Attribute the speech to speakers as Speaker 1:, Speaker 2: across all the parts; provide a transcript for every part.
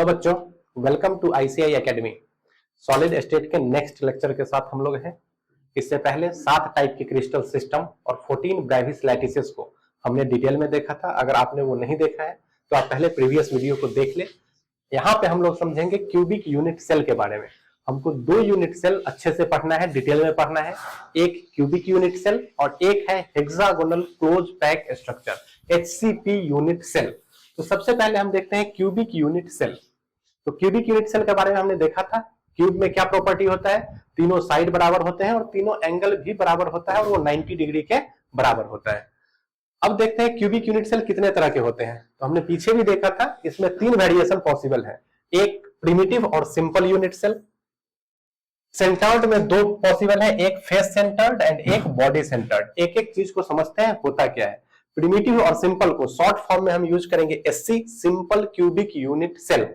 Speaker 1: Hello बच्चों, welcome to ICI academy. Solid state के next lecture के साथ हम लोग हैं। इससे पहले 7 टाइप के क्रिस्टल सिस्टम और 14 ब्रेविस लैटिसेस को हमने डिटेल में देखा था। अगर आपने वो नहीं देखा है तो आप पहले प्रीवियस वीडियो को देख ले। यहाँ पे हम लोग समझेंगे क्यूबिक यूनिट सेल के बारे में। हमको 2 यूनिट सेल अच्छे से पढ़ना है, डिटेल में पढ़ना है। एक क्यूबिक यूनिट सेल और एक है hexagonal close pack structure HCP unit cell. तो सबसे पहले हम देखते हैं क्यूबिक यूनिट सेल। तो क्यूबिक यूनिट सेल के बारे में हमने देखा था। क्यूब में क्या प्रॉपर्टी होता है, तीनों साइड बराबर होते हैं और तीनों एंगल भी बराबर होता है और वो 90 डिग्री के बराबर होता है। अब देखते हैं क्यूबिक यूनिट सेल कितने तरह के होते हैं। तो हमने पीछे भी देखा था, इसमें 3 वेरिएशन पॉसिबल है। एक प्रिमिटिव और सिंपल यूनिट सेल। सेंटर्ड में 2 पॉसिबल है, एक फेस सेंटर्ड एंड एक बॉडी सेंटर्ड। एक एक चीज को समझते हैं होता क्या है। प्रिमिटिव और सिंपल को शॉर्ट फॉर्म में हम यूज करेंगे SC, simple cubic unit cell.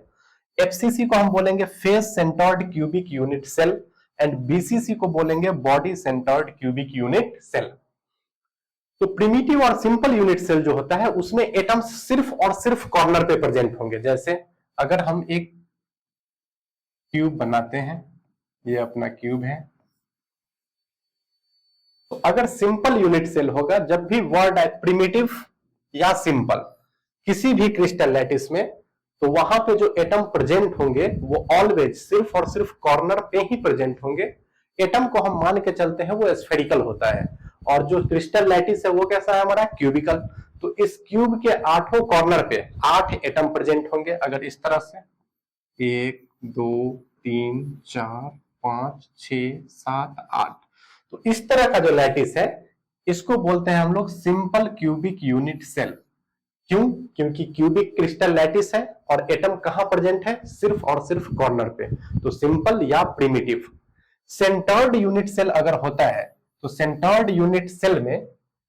Speaker 1: FCC को हम बोलेंगे face centred cubic unit cell and BCC को बोलेंगे body centred cubic unit cell. तो प्रिमिटिव और सिंपल यूनिट सेल जो होता है उसमें एटम्स सिर्फ और सिर्फ कॉर्नर पे प्रेजेंट होंगे। जैसे अगर हम एक क्यूब बनाते हैं, ये अपना क्यूब है, तो अगर सिंपल यूनिट सेल होगा, जब भी वर्ड आए प्रिमिटिव या सिंपल किसी भी क्रिस्टल लैटिस में, तो वहां पे जो एटम प्रेजेंट होंगे वो ऑलवेज सिर्फ और सिर्फ कॉर्नर पे ही प्रेजेंट होंगे। एटम को हम मान के चलते हैं वो स्फेरिकल होता है और जो क्रिस्टल लैटिस है वो कैसा है हमारा, क्यूबिकल। तो इस क्यूब के 8 कॉर्नर पे 8 एटम प्रेजेंट होंगे। अगर इस तरह से 1 2 3 4 5 6 7 8, तो इस तरह का जो लैटिस है इसको बोलते हैं हम लोग सिंपल क्यूबिक यूनिट सेल। क्यों? क्योंकि क्यूबिक क्रिस्टल लैटिस है और एटम कहां प्रेजेंट है, सिर्फ और सिर्फ कॉर्नर पे। तो सिंपल या प्रिमिटिव। सेंटर्ड यूनिट सेल अगर होता है तो सेंटर्ड यूनिट सेल में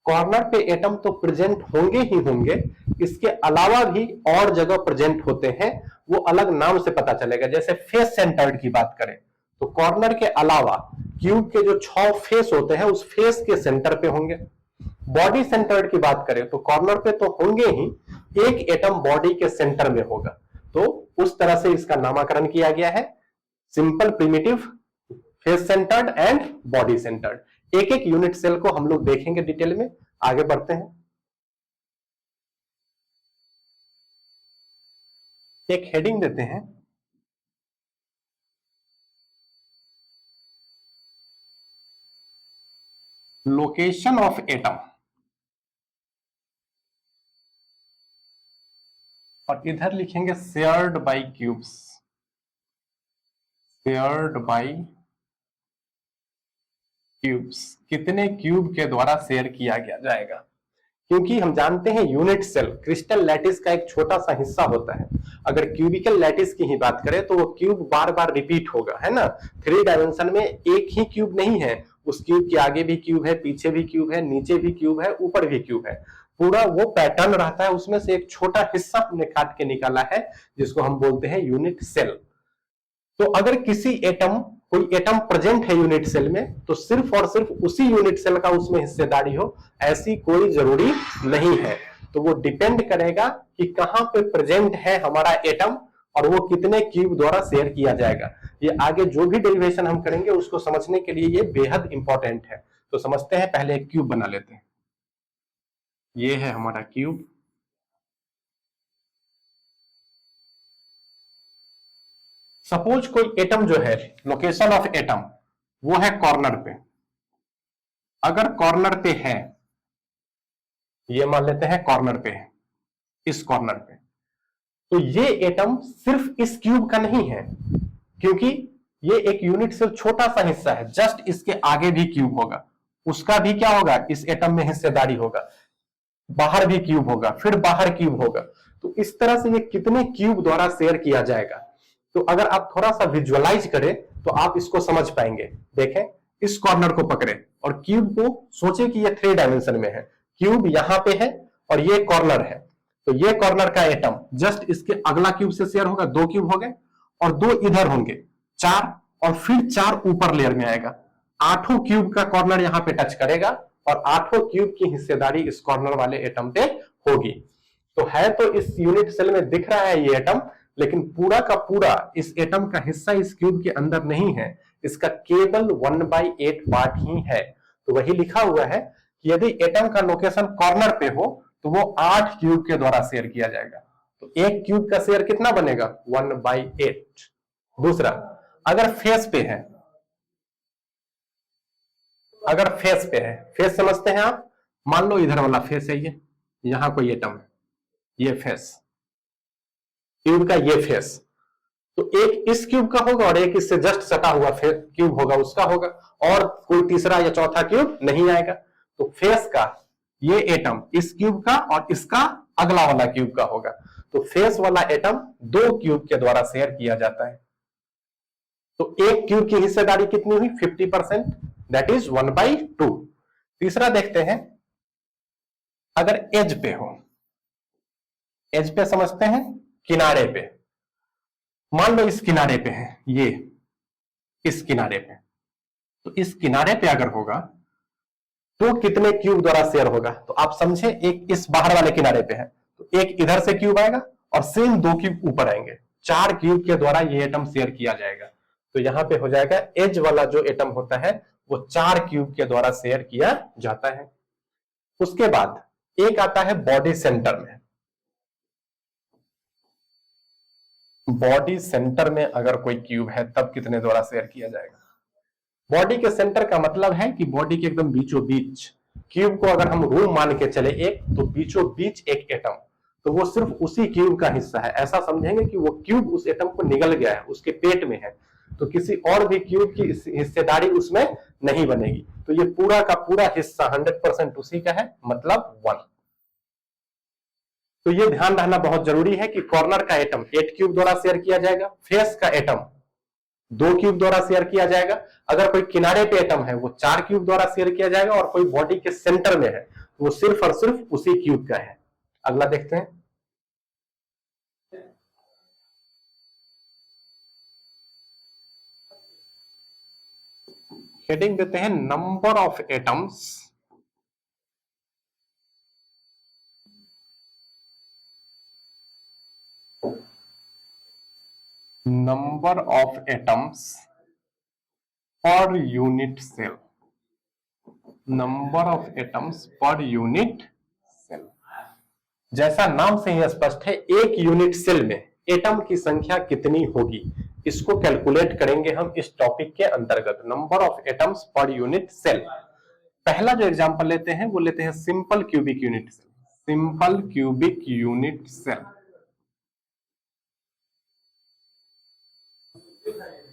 Speaker 1: कॉर्नर पे एटम तो प्रेजेंट होंगे ही होंगे, इसके अलावा भी और जगह प्रेजेंट होते हैं, वो अलग नाम से पता चलेगा। जैसे फेस सेंटर्ड की बात करें तो कॉर्नर के अलावा क्यूब के जो 6 फेस होते हैं उस फेस के सेंटर पे होंगे। बॉडी सेंटर्ड की बात करें तो कॉर्नर पे तो होंगे ही, एक एटम बॉडी के सेंटर में होगा। तो उस तरह से इसका नामकरण किया गया है, simple, primitive, face centred and body centred. एक एक यूनिट सेल को हम लोग देखेंगे डिटेल में। आगे बढ़ते हैं। एक हेडिंग देते हैं, लोकेशन ऑफ एटम, और इधर लिखेंगे shared by cubes. Shared by cubes, कितने क्यूब के द्वारा शेयर किया गया जाएगा। क्योंकि हम जानते हैं यूनिट सेल क्रिस्टल लैटिस का एक छोटा सा हिस्सा होता है। अगर क्यूबिकल लैटिस की ही बात करें तो वो क्यूब बार बार रिपीट होगा, है ना। 3 डायमेंशन में एक ही क्यूब नहीं है, उस क्यूब के आगे भी क्यूब है, पीछे भी क्यूब है, नीचे भी क्यूब है, ऊपर भी क्यूब है। पूरा वो पैटर्न रहता है, उसमें से एक छोटा हिस्सा हमने काट के निकाला है जिसको हम बोलते हैं यूनिट सेल। तो अगर कोई एटम प्रेजेंट है यूनिट सेल में तो सिर्फ और सिर्फ उसी यूनिट सेल का उसमें हिस्सेदारी हो, ऐसी कोई जरूरी नहीं है। तो वो डिपेंड करेगा कि कहां पे प्रेजेंट है हमारा एटम और वो कितने क्यूब द्वारा शेयर किया जाएगा। ये आगे जो भी डेरिवेशन हम करेंगे उसको समझने के लिए ये बेहद इंपॉर्टेंट है। तो समझते हैं, पहले एक क्यूब बना लेते हैं। ये है हमारा क्यूब। सपोज कोई एटम जो है, लोकेशन ऑफ एटम वो है कॉर्नर पे। अगर कॉर्नर पे है, ये मान लेते हैं कॉर्नर पे है, इस कॉर्नर पे, तो ये एटम सिर्फ इस क्यूब का नहीं है, क्योंकि ये एक यूनिट से छोटा सा हिस्सा है। जस्ट इसके आगे भी क्यूब होगा, उसका भी क्या होगा, इस एटम में हिस्सेदारी होगा। बाहर भी क्यूब होगा, फिर बाहर क्यूब होगा। तो इस तरह से ये कितने क्यूब द्वारा शेयर किया जाएगा। तो अगर आप थोड़ा सा विजुअलाइज करें तो आप इसको समझ पाएंगे। देखें, इस कॉर्नर को पकड़े और क्यूब को सोचे कि ये 3 डायमेंशन में है। क्यूब यहां पे है और ये कॉर्नर है, तो ये कॉर्नर का एटम जस्ट इसके अगला क्यूब से शेयर होगा। 2 क्यूब हो गए और 2 इधर होंगे, 4, और फिर 4 ऊपर लेयर में आएगा। 8 क्यूब का कॉर्नर यहां पे टच करेगा और 8 क्यूब की हिस्सेदारी इस कॉर्नर वाले एटम पे होगी। तो है तो इस यूनिट सेल में दिख रहा है ये एटम, लेकिन पूरा का पूरा इस एटम का हिस्सा इस क्यूब के अंदर नहीं है, इसका केवल 1/8 पार्ट ही है। तो वही लिखा हुआ है कि यदि एटम का लोकेशन कॉर्नर पे हो तो वो 8 क्यूब के द्वारा शेयर किया जाएगा। तो एक क्यूब का शेयर कितना बनेगा? 1/8। दूसरा, अगर फेस पे है, अगर फेस पे है, फेस समझते हैं आप? मान लो इधर वाला फेस है, ये यहां कोई एटम है, ये फेस, क्यूब का ये फेस, तो एक इस क्यूब का होगा और एक इससे जस्ट सटा हुआ क्यूब होगा, उसका होगा, और कोई तीसरा या चौथा क्यूब नहीं आएगा। तो फेस का ये एटम इस क्यूब का और इसका अगला वाला क्यूब का होगा। तो फेस वाला एटम 2 क्यूब के द्वारा शेयर किया जाता है। तो एक क्यूब की हिस्सेदारी कितनी हुई? 50%, दैट इज 1/2। तीसरा देखते हैं, अगर एज पे हो, एज पे समझते हैं किनारे पे, मान लो इस किनारे पे है, ये इस किनारे पे, तो इस किनारे पे अगर होगा तो कितने क्यूब द्वारा शेयर होगा? तो आप समझे, एक इस बाहर वाले किनारे पे है तो एक इधर से क्यूब आएगा और सेम 2 क्यूब ऊपर आएंगे, 4 क्यूब के द्वारा ये एटम शेयर किया जाएगा। तो यहां पे हो जाएगा एज वाला जो एटम होता है वो 4 क्यूब के द्वारा शेयर किया जाता है। उसके बाद एक आता है बॉडी सेंटर में। बॉडी सेंटर में अगर कोई क्यूब है तब कितने द्वारा शेयर किया जाएगा? बॉडी के सेंटर का मतलब है कि बॉडी के एकदम बीचों बीच, क्यूब को अगर हम रूम मान के चले एक, तो बीचों बीच एक एटम, तो वो सिर्फ उसी क्यूब का हिस्सा है। ऐसा समझेंगे कि वो क्यूब उस एटम को निगल गया है, उसके पेट में है, तो किसी और भी क्यूब की हिस्सेदारी उसमें नहीं बनेगी। तो ये पूरा का पूरा हिस्सा 100% उसी का है, मतलब 1। तो ये ध्यान रखना बहुत जरूरी है कि कॉर्नर का एटम 8 क्यूब द्वारा शेयर किया जाएगा, फेस का एटम 2 क्यूब द्वारा शेयर किया जाएगा, अगर कोई किनारे पे एटम है वो 4 क्यूब द्वारा शेयर किया जाएगा, और कोई बॉडी के सेंटर में है तो वो सिर्फ और सिर्फ उसी क्यूब का है। अगला देखते हैं, हेडिंग देते हैं number of atoms per unit cell, number of atoms per unit cell. जैसा नाम से ही स्पष्ट है, एक यूनिट सेल में एटम की संख्या कितनी होगी, इसको कैलकुलेट करेंगे हम इस टॉपिक के अंतर्गत, number of atoms per unit cell. पहला जो एग्जांपल लेते हैं वो लेते हैं simple cubic unit cell, simple cubic unit cell.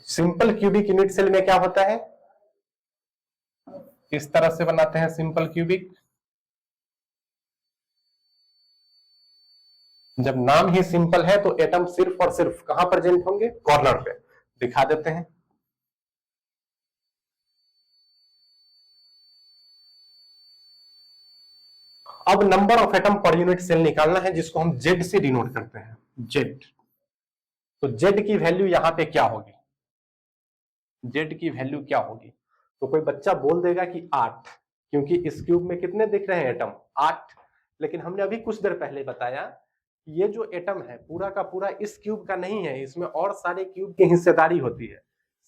Speaker 1: Simple cubic unit cell में क्या होता है, इस तरह से बनाते हैं सिंपल क्यूबिक। जब नाम ही सिंपल है तो एटम सिर्फ और सिर्फ कहां प्रेजेंट होंगे? कॉर्नर पे। दिखा देते हैं, अब number of atom per unit cell निकालना है, जिसको हम जेड से डिनोट करते हैं, जेड। तो जेड की वैल्यू यहां पे क्या होगी? जेड की वैल्यू क्या होगी? तो कोई बच्चा बोल देगा कि 8, क्योंकि इस क्यूब में कितने दिख रहे हैं एटम? 8। लेकिन हमने अभी कुछ देर पहले बताया ये जो एटम है पूरा का पूरा इस क्यूब का नहीं है, इसमें और सारे क्यूब की हिस्सेदारी होती है।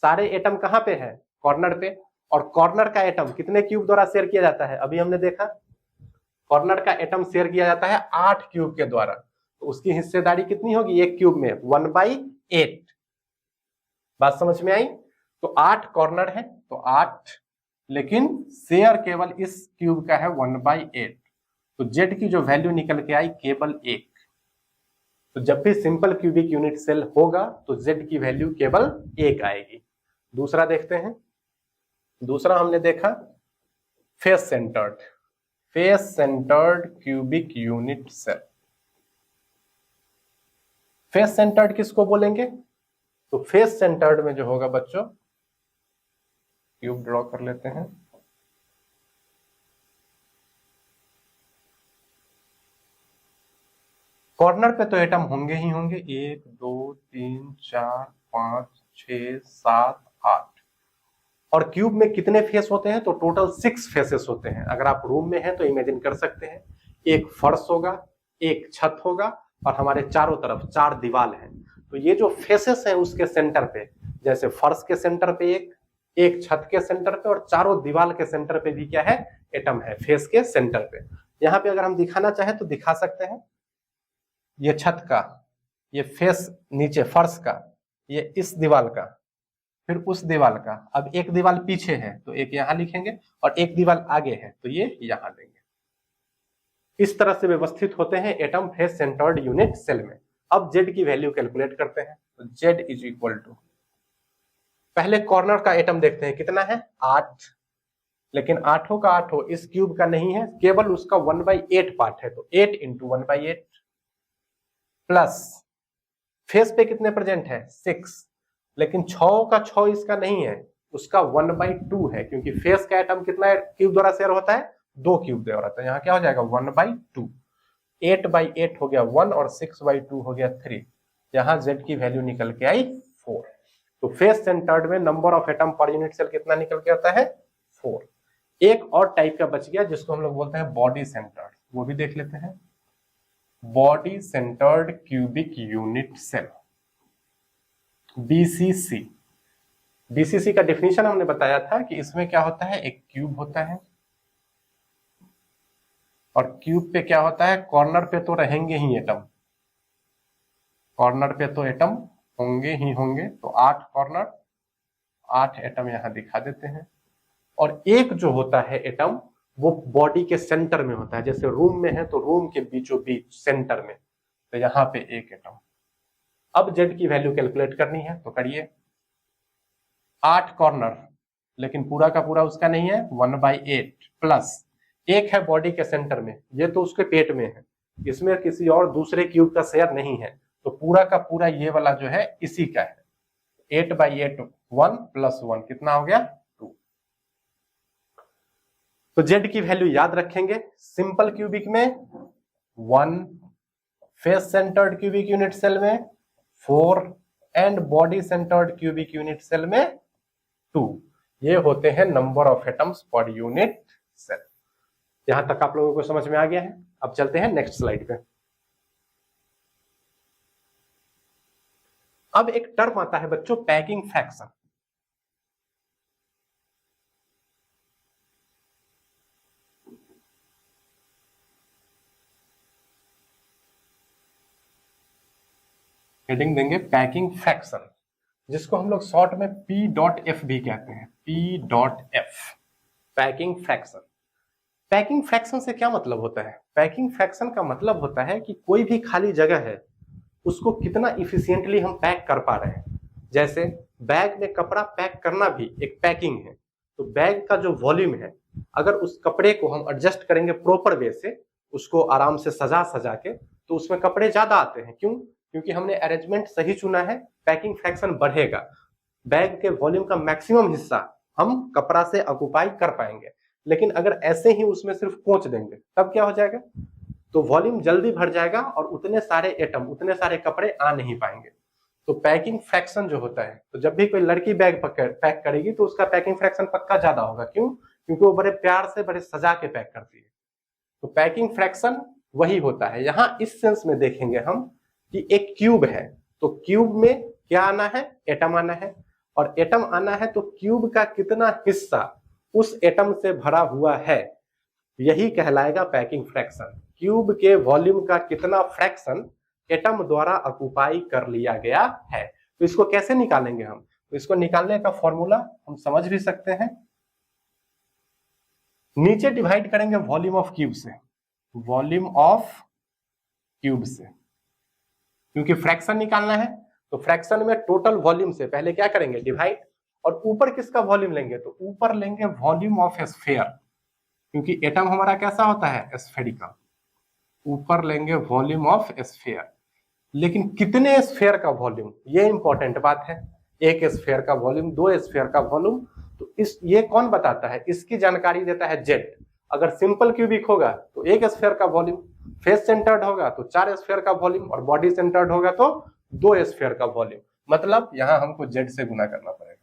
Speaker 1: सारे एटम कहां पे है? कॉर्नर पे। और कॉर्नर का एटम कितने क्यूब द्वारा शेयर किया जाता है? अभी हमने देखा, कॉर्नर का एटम शेयर किया जाता है 8 क्यूब के द्वारा, तो उसकी हिस्सेदारी कितनी होगी एक क्यूब में? 1/8। बात समझ में आई? तो 8 कॉर्नर है तो 8, लेकिन शेयर केवल इस क्यूब का है 1/8। तो जेड की जो वैल्यू निकल के आई केवल 1। तो जब भी सिंपल क्यूबिक यूनिट सेल होगा तो जेड की वैल्यू केवल 1 आएगी। दूसरा देखते हैं, दूसरा हमने देखा face centred, face centred cubic unit cell. Face centred किसको बोलेंगे? तो फेस सेंटर्ड में जो होगा बच्चों, क्यूब ड्रॉ कर लेते हैं, कॉर्नर पे तो एटम होंगे ही होंगे, 1 2 3 4 5 6 7 8। और क्यूब में कितने फेस होते हैं? तो टोटल 6 फेसेस होते हैं। अगर आप रूम में हैं तो इमेजिन कर सकते हैं, एक फर्श होगा, एक छत होगा, और हमारे चारों तरफ 4 दीवार हैं। तो ये जो फेसेस हैं उसके सेंटर पे, जैसे फर्श के सेंटर पे एक छत के सेंटर पे और चारों दीवार के सेंटर पे भी क्या है, एटम है, फेस के सेंटर पे। यहाँ पे अगर हम दिखाना चाहें तो दिखा सकते हैं, ये छत का, ये फेस नीचे फर्श का, ये इस दीवार का, फिर उस दीवार का। अब एक दीवार पीछे है तो एक यहां लिखेंगे और एक दीवार आगे है तो ये यहां देंगे। इस तरह से व्यवस्थित होते हैं atom face centred unit cell में। अब जेड की वैल्यू कैलकुलेट करते हैं, तो जेड इज इक्वल टू, पहले कॉर्नर का एटम देखते हैं कितना है, 8, लेकिन आठों का आठों इस क्यूब का नहीं है, केवल उसका 1/8 पार्ट है, तो 8 इंटू 1/8 प्लस फेस पे कितने प्रेजेंट है, 6, लेकिन 6 का 6 इसका नहीं है, उसका 1/2 है, क्योंकि फेस का एटम कितना क्यूब द्वारा शेयर होता है, 2 क्यूब द्वारा होता है। यहाँ क्या हो जाएगा 1/2, 8/8 हो गया 1 और 6/2 हो गया 3। यहाँ जेड की वैल्यू निकल के आई 4। तो फेस सेंटर्ड में number of atom per unit cell कितना निकल के आता है, 4। एक और टाइप का बच गया जिसको हम लोग बोलते हैं बॉडी सेंटर्ड, वो भी देख लेते हैं। Body centred cubic unit cell, BCC. BCC का डेफिनेशन हमने बताया था कि इसमें क्या होता है, एक क्यूब होता है और क्यूब पे क्या होता है, कॉर्नर पे तो रहेंगे ही एटम, कॉर्नर पे तो एटम होंगे ही होंगे, तो 8 कॉर्नर, 8 एटम यहां दिखा देते हैं। और एक जो होता है एटम वो बॉडी के सेंटर में होता है, जैसे रूम में है तो रूम के बीचों बीच सेंटर में, तो यहां पे एक एटम। अब जेड की वैल्यू कैलकुलेट करनी है तो करिए, 8 कॉर्नर लेकिन पूरा का पूरा उसका नहीं है, 1/8 प्लस एक है बॉडी के सेंटर में, ये तो उसके पेट में है, इसमें किसी और दूसरे क्यूब का शेयर नहीं है, तो पूरा का पूरा ये वाला जो है इसी का है। 8/8 1 प्लस 1 कितना हो गया, 2। तो जेड की वैल्यू याद रखेंगे, सिंपल क्यूबिक में 1, face centred cubic unit cell में 4 and body centred cubic unit cell में 2। ये होते हैं number of atoms per unit cell. यहां तक आप लोगों को समझ में आ गया है। अब चलते हैं नेक्स्ट स्लाइड पे। अब एक टर्म आता है बच्चों, पैकिंग फ्रैक्शन। हेडिंग देंगे पैकिंग फ्रैक्शन, जिसको हम लोग शॉर्ट में P.F भी कहते हैं, P.F, packing fraction. Packing fraction से क्या मतलब होता है, पैकिंग फ्रैक्शन का मतलब होता है कि कोई भी खाली जगह है उसको कितना इफिशिएंटली हम पैक कर पा रहे हैं। जैसे बैग में कपड़ा पैक करना भी एक पैकिंग है, तो बैग का जो वॉल्यूम है, अगर उस कपड़े को हम एडजस्ट करेंगे प्रॉपर वे से, उसको आराम से सजा सजा के, तो उसमें कपड़े ज्यादा आते हैं। क्यों, क्योंकि हमने अरेंजमेंट सही चुना है, पैकिंग फ्रैक्शन बढ़ेगा, बैग के वॉल्यूम का मैक्सिमम हिस्सा हम कपड़ा से ऑक्युपाई कर पाएंगे। लेकिन अगर ऐसे ही उसमें सिर्फ पोंछ देंगे तब क्या हो जाएगा, तो वॉल्यूम जल्दी भर जाएगा और उतने सारे एटम, उतने सारे कपड़े आ नहीं पाएंगे। तो पैकिंग फ्रैक्शन जो होता है, तो जब भी कोई लड़की बैग पैक करेगी तो उसका पैकिंग फ्रैक्शन पक्का ज्यादा होगा। क्यों, क्योंकि वो बड़े प्यार से, बड़े सजा के पैक करती है। तो पैकिंग फ्रैक्शन वही होता है। यहां इस सेंस में देखेंगे हम कि एक क्यूब है, तो क्यूब में क्या आना है, एटम आना है, और एटम आना है तो क्यूब का कितना हिस्सा उस एटम से भरा हुआ है, यही कहलाएगा पैकिंग फ्रैक्शन। क्यूब के वॉल्यूम का कितना फ्रैक्शन एटम द्वारा ऑक्युपाई कर लिया गया है। तो इसको कैसे निकालेंगे हम, तो इसको निकालने का फॉर्मूला हम समझ भी सकते हैं। नीचे डिवाइड करेंगे वॉल्यूम ऑफ क्यूब से, वॉल्यूम ऑफ क्यूब से, क्योंकि फ्रैक्शन निकालना है तो फ्रैक्शन में टोटल वॉल्यूम से पहले क्या करेंगे, डिवाइड, और ऊपर किसका वॉल्यूम लेंगे, तो ऊपर लेंगे वॉल्यूम ऑफ स्फीयर, क्योंकि एटम हमारा कैसा होता है, स्फेरिकल। ऊपर लेंगे वॉल्यूम ऑफ स्फीयर, लेकिन कितने स्फीयर का वॉल्यूम, ये इंपॉर्टेंट बात है। एक स्फीयर का वॉल्यूम, 2 स्फीयर का वॉल्यूम, तो ये कौन बताता है, इसकी जानकारी देता है जेड। अगर सिंपल क्यूबिक होगा तो 1 स्फीयर का वॉल्यूम, फेस सेंटर्ड होगा तो 4 स्फीयर का वॉल्यूम, और बॉडी सेंटर्ड होगा तो 2 स्फीयर का वॉल्यूम। मतलब यहां हमको जेड से गुना करना पड़ेगा।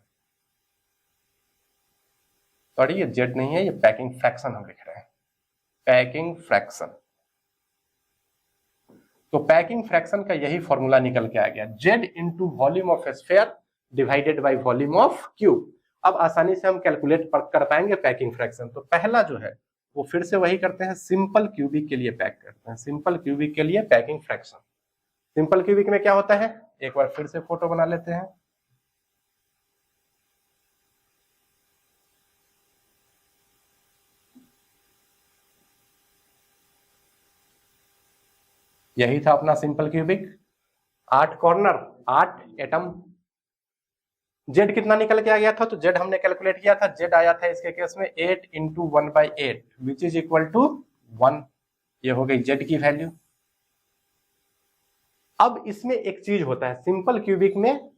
Speaker 1: सॉरी, ये जेड नहीं है, ये पैकिंग फ्रैक्शन हम लिख रहे हैं, पैकिंग फ्रैक्शन। तो पैकिंग फ्रैक्शन का यही फॉर्मूला निकल के आ गया, Z into volume of sphere divided by volume of cube. अब आसानी से हम कैलकुलेट कर पाएंगे पैकिंग फ्रैक्शन। तो पहला जो है वो फिर से वही करते हैं, सिंपल क्यूबिक के लिए पैक करते हैं, सिंपल क्यूबिक के लिए पैकिंग फ्रैक्शन। सिंपल क्यूबिक में क्या होता है, एक बार फिर से फोटो बना लेते हैं। यही था अपना simple cubic, 8 corner 8 atom. Z कितना निकल के आ गया था, तो जेड हमने कैलकुलेट किया था, जेड आया था इसके केस में 8 into 1/8 which is equal to 1। ये हो गई जेड की वैल्यू। अब इसमें एक चीज होता है सिंपल क्यूबिक में,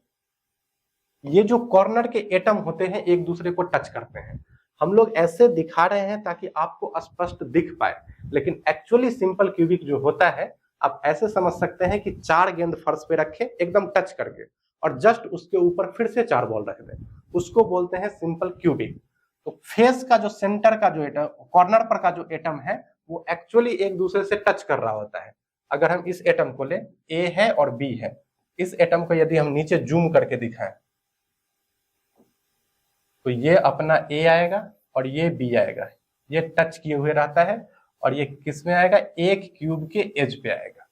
Speaker 1: ये जो कॉर्नर के एटम होते हैं एक दूसरे को टच करते हैं। हम लोग ऐसे दिखा रहे हैं ताकि आपको स्पष्ट दिख पाए, लेकिन एक्चुअली सिंपल क्यूबिक जो होता है आप ऐसे समझ सकते हैं कि 4 गेंद फर्श पे रखे एकदम टच करके, और जस्ट उसके ऊपर फिर से 4 बॉल रख दें, उसको बोलते हैं सिंपल क्यूबिक। तो फेस का जो सेंटर का जो एटम, कॉर्नर पर का जो एटम है वो एक्चुअली एक दूसरे से टच कर रहा होता है। अगर हम इस एटम को ले, ए है और बी है, इस एटम को यदि हम नीचे जूम करके दिखाएं तो ये अपना ए आएगा और ये बी आएगा, ये टच किए हुए रहता है, और ये किस में आएगा, एक क्यूब के एज पे आएगा,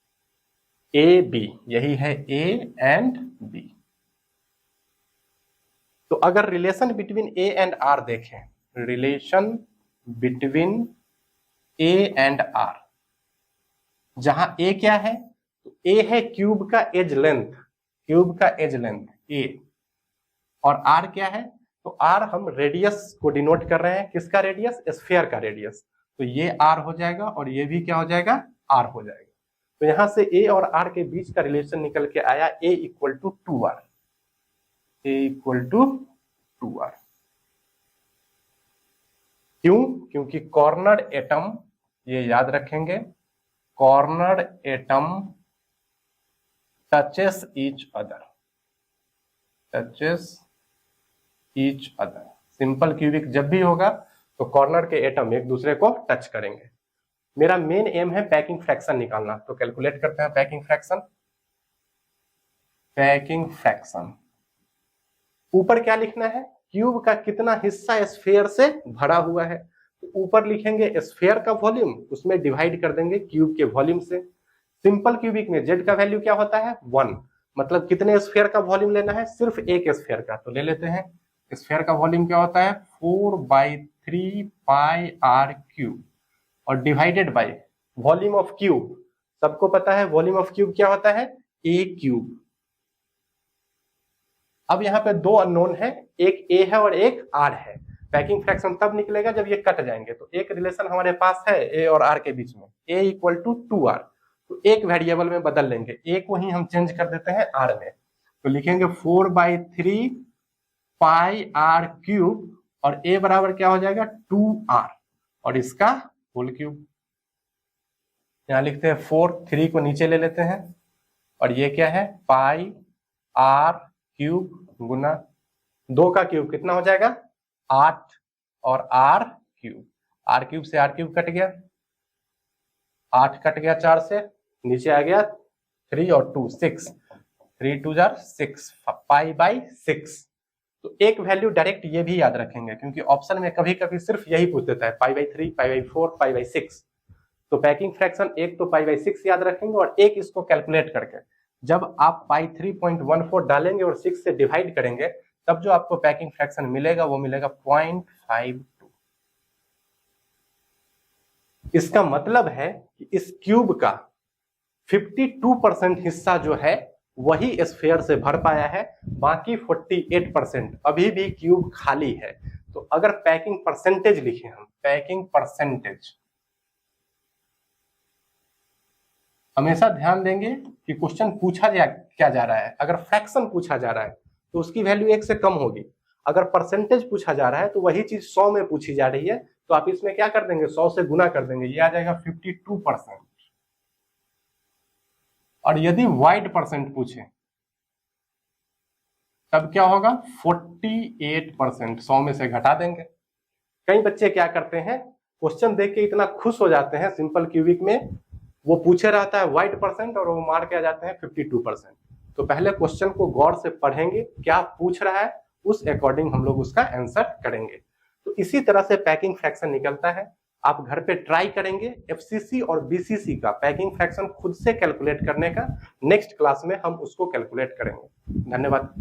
Speaker 1: ए बी, यही है ए एंड बी। तो अगर relation between A and R देखें, relation between A and R, जहां ए क्या है, तो ए है क्यूब का एज लेंथ, क्यूब का एज लेंथ ए, और आर क्या है, तो आर हम रेडियस को डिनोट कर रहे हैं, किसका रेडियस, स्फीयर का रेडियस, तो ये आर हो जाएगा और ये भी क्या हो जाएगा, आर हो जाएगा। तो यहां से ए और आर के बीच का रिलेशन निकल के आया A equal to 2r, A equal to 2r। क्यों, क्योंकि कॉर्नर एटम, ये याद रखेंगे, corner atom touches each other, touches each other. Simple cubic जब भी होगा तो कॉर्नर के एटम एक दूसरे को टच करेंगे। मेरा मेन एम है पैकिंग फ्रैक्शन निकालना, तो कैलकुलेट करते हैं पैकिंग फ्रैक्शन। पैकिंग फ्रैक्शन ऊपर क्या लिखना है, क्यूब का कितना हिस्सा स्फीयर से भरा हुआ है, तो ऊपर लिखेंगे स्फीयर का वॉल्यूम, उसमें डिवाइड कर देंगे क्यूब के वॉल्यूम से। सिंपल क्यूबिक में जेड का वैल्यू क्या होता है, 1, मतलब कितने स्फीयर का वॉल्यूम लेना है, सिर्फ एक स्फीयर का, तो ले लेते हैं। स्फीयर का वॉल्यूम क्या होता है, 4/3 पाई आर क्यूब, और divided by volume of cube, सबको पता है वॉल्यूम ऑफ क्यूब क्या होता है, ए क्यूब। अब यहाँ पे 2 अननोन है, एक ए है और एक आर है। पैकिंग फ्रैक्शन तब निकलेगा जब ये कट जाएंगे, तो एक रिलेशन हमारे पास है ए और आर के बीच में, ए इक्वल टू 2r, तो एक वेरिएबल में बदल लेंगे, ए को ही हम चेंज कर देते हैं आर में, तो लिखेंगे 4/3 पाई आर क्यूब, और ए बराबर क्या हो जाएगा 2r, और इसका होल क्यूब। यहां लिखते हैं 4, 3 को नीचे ले लेते हैं, और ये क्या है, पाई आर क्यूब गुना 2 का क्यूब कितना हो जाएगा 8, और आर क्यूब से आर क्यूब कट गया, 8 कट गया 4 से, नीचे आ गया 3 और 2 6, 3 2 जार 6, पाई/6। तो एक वैल्यू डायरेक्ट ये भी याद रखेंगे, क्योंकि ऑप्शन में कभी कभी सिर्फ यही पूछ देता है, पाई/3, पाई/4, पाई/6। तो पैकिंग फ्रैक्शन एक तो पाई/6 याद रखेंगे, और एक इसको कैलकुलेट करके जब आप पाई3.14 डालेंगे और 6 से डिवाइड करेंगे, तब जो आपको पैकिंग फ्रैक्शन मिलेगा वो मिलेगा 0.52। इसका मतलब है कि इस क्यूब का 52% हिस्सा जो है वही स्फीयर से भर पाया है, बाकी 48% अभी भी क्यूब खाली है। तो अगर पैकिंग परसेंटेज लिखे हम, पैकिंग परसेंटेज, हमेशा ध्यान देंगे कि क्वेश्चन पूछा क्या जा रहा है। अगर फ्रैक्शन पूछा जा रहा है तो उसकी वैल्यू 1 से कम होगी, अगर परसेंटेज पूछा जा रहा है तो वही चीज 100 में पूछी जा रही है, तो आप इसमें क्या कर देंगे, 100 से गुना कर देंगे, ये आ जाएगा 52%। और यदि वाइड परसेंट पूछे तब क्या होगा, 48%, 100 में से घटा देंगे। कई बच्चे क्या करते हैं, क्वेश्चन देख के इतना खुश हो जाते हैं सिंपल क्यूबिक में, वो पूछे रहता है वाइट परसेंट और वो मार्क किया जाते हैं 52%। तो पहले क्वेश्चन को गौर से पढ़ेंगे, क्या पूछ रहा है, उस अकॉर्डिंग हम लोग उसका आंसर करेंगे। तो इसी तरह से पैकिंग फ्रैक्शन निकलता है। आप घर पे ट्राई करेंगे एफसीसी और बीसीसी का पैकिंग फ्रैक्शन खुद से कैलकुलेट करने का। नेक्स्ट क्लास में हम उसको कैलकुलेट करेंगे। धन्यवाद।